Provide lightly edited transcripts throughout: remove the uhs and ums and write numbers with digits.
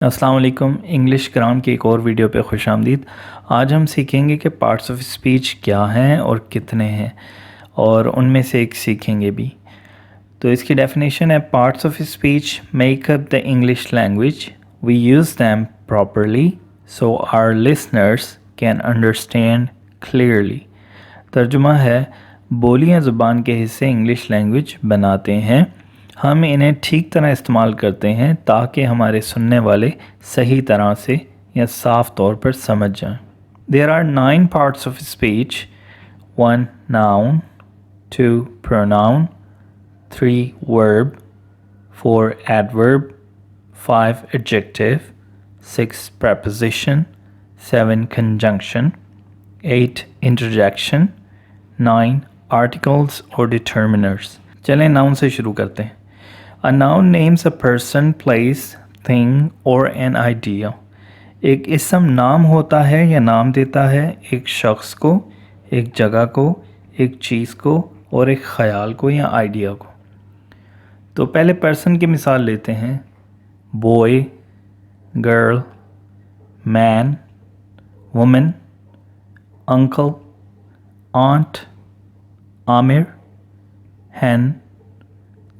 अस्सलाम वालेकुम। इंग्लिश ग्राम की एक और वीडियो पे खुश आमदीद। आज हम सीखेंगे कि पार्ट्स ऑफ स्पीच क्या हैं और कितने हैं, और उनमें से एक सीखेंगे भी। तो इसकी डेफिनेशन है, parts of speech make up the English language, we use them properly so our listeners can understand clearly. तर्जुमा है, बोलियां ज़ुबान के हिस्से इंग्लिश लैंग्वेज बनाते हैं, हम इन्हें ठीक तरह इस्तेमाल करते हैं ताकि हमारे सुनने वाले सही तरह से या साफ तौर पर समझ जाएं। There are 9 parts of speech. 1 noun, 2 pronoun, 3 verb, 4 adverb, 5 adjective, 6 preposition, 7 conjunction, 8 interjection, 9 articles और determiners। चलें नाउन से शुरू करते हैं। A noun names a person, place, thing or an idea। एक इसम नाम होता है या नाम देता है एक शख्स को, एक जगह को, एक चीज़ को और एक ख़याल को या आइडिया को। तो पहले पर्सन की मिसाल लेते हैं। Boy, girl, man, woman, uncle, aunt, Aamir, hen,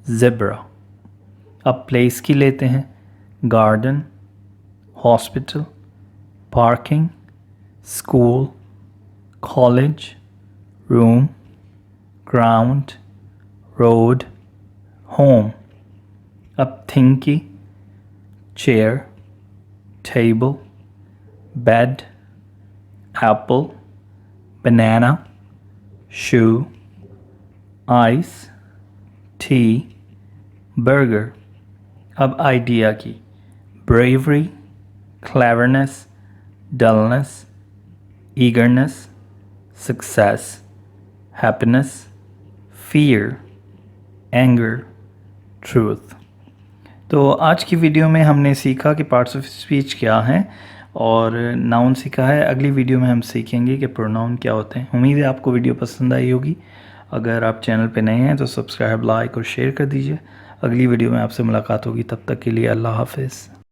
zebra. अब प्लेस की लेते हैं। Garden, hospital, parking, school, college, room, ground, road, home. अब थिंग की, chair, table, bed, apple, banana, shoe, ice, tea, burger. अब आइडिया की, bravery, cleverness, dullness, eagerness, success, happiness, fear, anger, truth. तो आज की वीडियो में हमने सीखा कि पार्ट्स ऑफ स्पीच क्या हैं और नाउन सीखा है। अगली वीडियो में हम सीखेंगे कि प्रोनाउन क्या होते हैं। उम्मीद है आपको वीडियो पसंद आई होगी। अगर आप चैनल पे नए हैं तो सब्सक्राइब, लाइक और शेयर कर दीजिए। अगली वीडियो में आपसे मुलाकात होगी, तब तक के लिए अल्लाह हाफ़िज़।